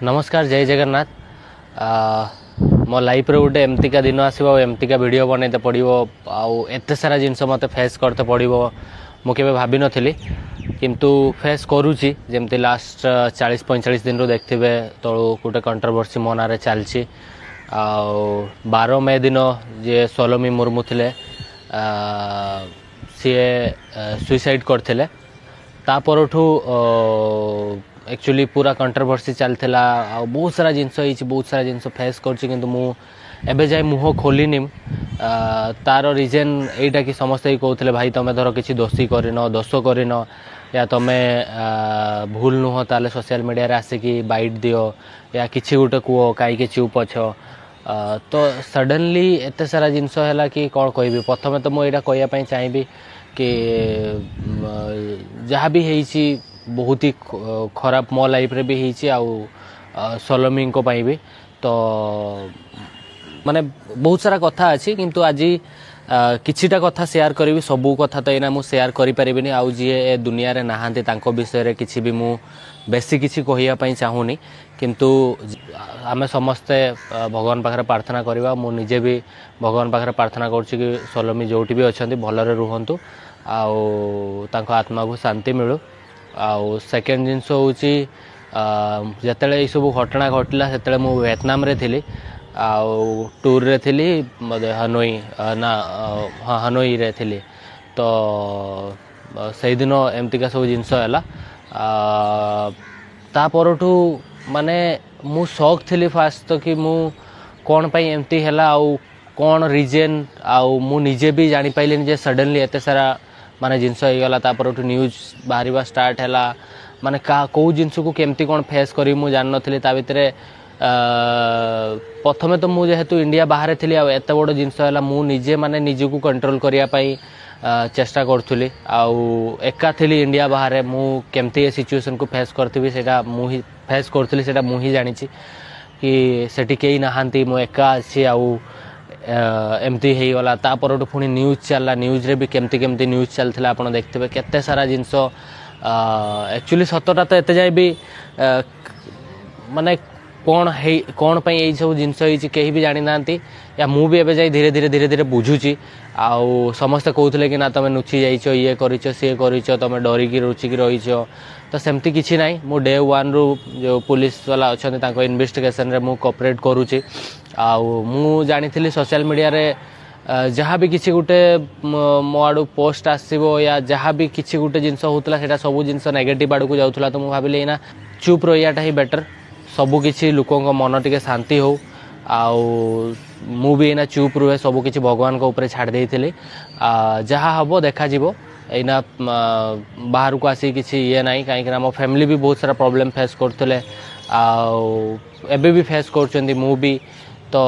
नमस्कार जय जगन्नाथ। मो लाइफ रे गोटे एमतीका दिन आसो एमतीका वीडियो बनते पड़ो आते सारा जिनस मत फेस करते पड़ो मुझे भाभी नी किंतु फेस करुच्ची जमती लास्ट 40-45 दिन देखते तलू गोटे कंट्रोवर्सी मो ना चलती 12 मे दिन जे सोलोमी मुर्मू थे सी सुइसाइड करते तापरठू एक्चुअली पूरा कंट्रोवर्सी चलता बहुत सारा जिनस बहुत सारा जिनस फेस कर जाए मुह खोलनी तार रिजन यहीटा कि समस्ते कहते भाई तुम धर किसी दोषी करन दोष करन या तुम्हें भूल नुह ताले सोशल मीडिया रे आसिकी बाइट दियो या किसी गोटे कह कहीं चुप अछ तो सडनली एत सारा जिनस है कि कौन कह प्रथम तो मुझे कहवाई चाहिए कि जहाँ भी है बहुत ही खराब मो लाइफ रे भी है सोलोमी भी तो माने बहुत सारा कथा अच्छी किंतु आज किछिटा कथा शेयर करी सबू कथा तो यहाँ मुझे शेयर करें आउ जी ए दुनिया रे नहांती तांको विषय रे किछि भी मु बेसी किछि कहिया चाहूनी किंतु आमे समस्ते भगवान पाखरे प्रार्थना करवा मु निजे भी भगवान पाखरे प्रार्थना करुच्ची कि सोलोमी जोटी भी अच्छा भलरे रुहंतु तांको आत्मा को शांति मिलू आउ सेकेंड जिनस हूँ जिते सब घटना घटला से मु वियतनाम रे थी आउ टूर रे थी हनोई ना हाँ हनोई रे थी तो से दिन एमतीका सब जिनस है तापरठू माने मु शौक थी फास्ट तो कि मु कौन पाई एमती है आउ कौन रिजन आउ मु निजे भी जानी पाइलिनी जे सडनली एते सारा माने जिनस होगला तापरठू न्यूज बाहर स्टार्ट है माने कौ जिनस को केमती कौन फेस करी मु जान नथली ता भितरे प्रथमे तो मुझे जेहेतु इंडिया बाहर थी एत बड़ जिनस है मु निजे माने निजको कंट्रोल करने चेष्टा करुली एका थी इंडिया बाहर मु केमती ए सिचुएशन को फेस करथि सेटा मु ही फेस करुली सेटा मु ही जानी कि सेठी केही नहांती मु एका अच्छी एमती हो गला तापर पुणी न्यूज चलला न्यूज रे भी केमती केमती न्यूज चलता आप देखते केते सारा जिनस एक्चुअली सतटा तो एते जाए भी माने कौन पाई यही सब जिनस कहीं भी जानी ना या मु भी एबे जाई धीरे धीरे धीरे धीरे बुझुची आउ समस्ते कहते कि ना तुम नुची जाइच ये करिच सी करिच तुम डरिकी रुचिकी रहीच तो सेमती किसी ना मु डे वन रु जो पुलिस वाला अच्छा इन्वेस्टिगेशन रे मु कोऑपरेट करुच्ची आउ मु जानी सोशल मीडिया रे जहाँ भी किसी गोटे मो आड़ू पोस्ट आसो या जहाँ भी किसी गोटे जिनस होता है सब जिनस नेगेटिव आड़ को जाऊला तो मुझे भाविली ना चुप रहीटा ही बेटर सबू किसी लोकों मन टे शांति हो मु भी एना चुप रुहे सबू किसी भगवान को ऊपर छाड़ देइथिली जहाँ हम देखा एना बाहर को आसी किसी ये ना कहीं मो फैमिली भी बहुत सारा प्रॉब्लम फेस करते एबे भी फेस कर मु भी तो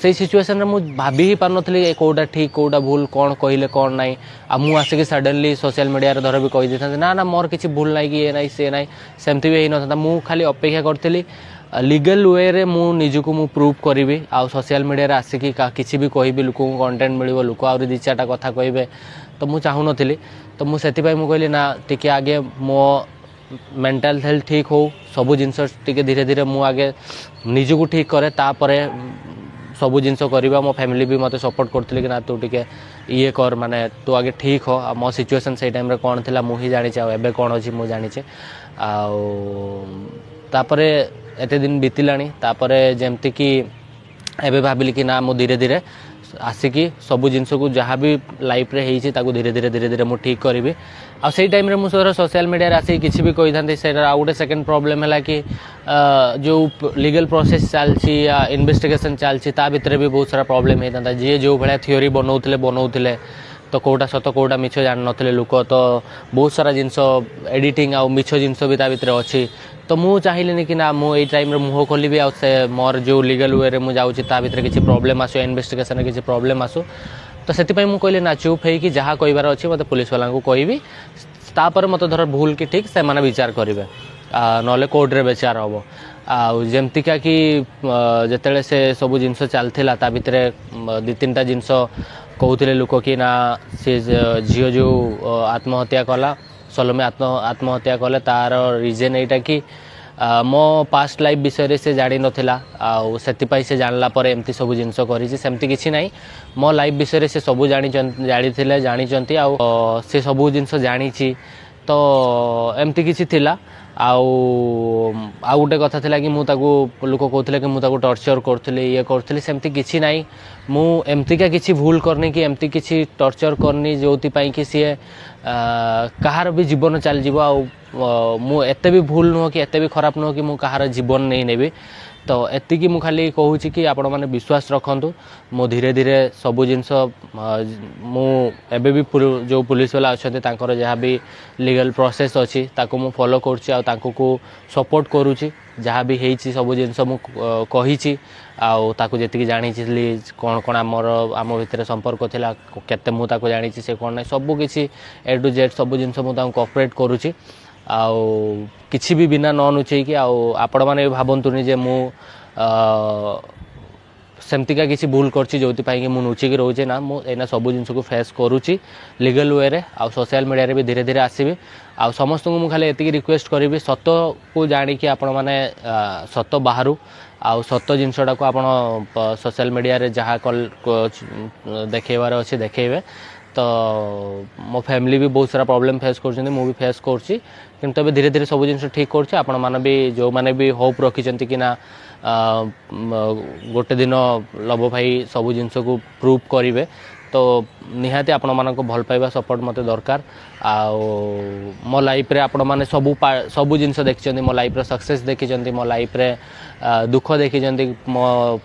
से सिचुएशन मु भाभी ही पार नी कौटा ठीक कौटा भूल कौन कहले कौन ना मु आसिक सडनली सोशल मीडिया रे धर भी कही देता ना ना मोर किसी भूल ना कि ये ना से ना सेमती भी होता मु खाली अपेक्षा करी लीगल वे रे मु निजको मु प्रूव करी आ सोशल मीडिया रे आसिकी किसी भी कहि लोक कंटेंट मिल लोक आ दी चार्टा कथा कहे तो मु चाहू नी तो मुझे कहली ना टी आगे मो मेंटल हेल्थ ठीक हो सबू जिनस टी धीरे धीरे मु आगे निजको ठीक करे तापर सबू जिनस करवा मो फैमिली भी मत सपोर्ट करते कि ना तू टे ये कर माने तू आगे ठीक हो मो सिचुएशन से टाइम कौन थी मुझे जानी एबे कौन अच्छी मुझे जानी तापर एत दिन बीतलानी तापर जमती कि एबे भाविली कि ना मु धीरे धीरे आसिकी सबू जिनस को जहाँ भी लाइफ रे है धीरे धीरे धीरे धीरे मुझे ठीक करी आ से टाइम मुझे सोशल मीडिया आसिक किसी भी कही था गोटे सेकेंड प्रॉब्लम है कि जो लीगल प्रोसेस चलती या इन्वेस्टिगेशन चलती ता भितर भी बहुत सारा प्रॉब्लम होता जी जो भाया थ्योरी बनाऊले तो कौटा सत कौटा मिछ जान नथिले लोक तो बहुत सारा जिनस एडिटिंग आ मिछ जिनस भी भितर अच्छी तो मु चाहिए कि ना मु टाइम मुह खोलि आ मोर जो लीगल वे रे जाऊँगी भितर किसी प्रॉब्लम आसो इन्वेस्टिगेशन किसी प्रॉब्लम आसो तो से कहली ना चुप है कि जहाँ कहबार अच्छी मत पुलिस वाला को कहबी तापर मत धर भूल कि ठीक से माने विचार करेंगे ना कोर्ट रे विचार हम आमतीका कि जिते से सब जिनस चलता भितर दी तीन टा जिनस कहते लोक कि ना सी झील जो आत्महत्या कला सोलोमी आत्महत्या कले तार रिजन यहाँ कि मो पास्ट लाइफ विषय से जानी नथिला से से जानला पर एमती सब जिनस करी सेमती किसी ना मो लाइफ विषय से सब जानी जानी आ से सब जिनस जानी तो एमती किसी थिला आउ गोटे कथा थिला कि मुझे लोक कहते कि मुझे टर्चर करुली ये करुली सेमती किसी ना मु एमतीका किसी भूल करनी कि एमती किसी टर्चर करनी जो कि सी कहार भी जीवन चल जाव मु एते भी भूल नुह कि एते भी खराब नुह कि मु कहार जीवन नहीं नेबी तो एतिकी मु खाली कहूँ कि आपण मैंने विश्वास रखु मु धीरे धीरे सबू जिनस मु एबे भी जो पुलिस वाला अच्छा जहाँ भी लीगल प्रोसेस अच्छी ताको मु फॉलो करूँ सपोर्ट करुँची जहाँ भी होती सब जिनस मु कही आउ जी जानी कौन कौन आम भितर संपर्क थिला केते मु ताको जानी से कौन ना सब किसी ए टू जेड सब जिनस मुझे कोऑपरेट करुँची आउ किसी भी बिना न नुचेकी आपण मैंने भावतुनि जे मु सेमतिका किसी भूल करछि जोथिपाई कि मु नुचिकी रोचे ना मु एना सब जिनस को फेस करुँची लीगल वे रे आ सोशल मीडिया रे भी धीरे धीरे आसीबी आ समस्त को मु खाली एतिकी रिक्वेस्ट करी सत को जानिकी आपण माने सत बाहरु आ सत जिनसटा को आपण सोशल मीडिया रे जहाँ कल देखेबार अच्छे देखेबे तो मो फैमिली भी बहुत सारा प्रॉब्लम फेस कर भी फेस करुँची किंतु अबे धीरे धीरे सब जिन ठीक कर आपण मैंने भी जो मैंने भी होप रखी कि ना गोटे दिन लव भाई सब जिनस को प्रूव करेंगे तो निहाती आपण मानक भल पाइबा सपोर्ट मते दरकार आ मो लाइफ रे आपण माने सबू जिनस देखिं मो लाइफ रे सक्सेस देखिं मो लाइफ रे दुख देखिं मो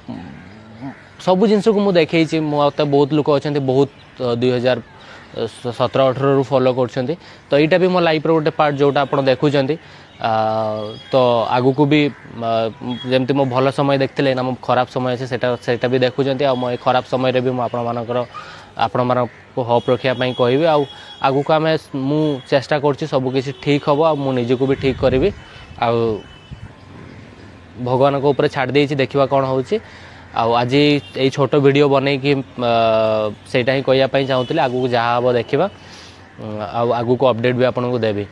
सबू जिनस को मुझे देखी मत बहुत लोक अच्छा बहुत 2017-18 फॉलो कर तो यहाँ भी मो लाइफ गोटे पार्ट जोटा आप देखुं तो आगु को भी जमती मो भल समय देखते ना मो खराब समय अच्छे सेटा भी देखुं मो खराब समय भी आपण को होप रखापी कहि आगु को आम मु चेष्टा कर सबकि ठीक हम आ निजको भी ठीक करी भगवान को ऊपर छाड़ दे देखा कौन हो आज ये छोट वीडियो बन कि सेटा ही कहवाई चाहूँगी आगू को जहाँ हम देखा आगू को अपडेट भी आपको देवी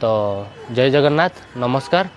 तो जय जगन्नाथ नमस्कार।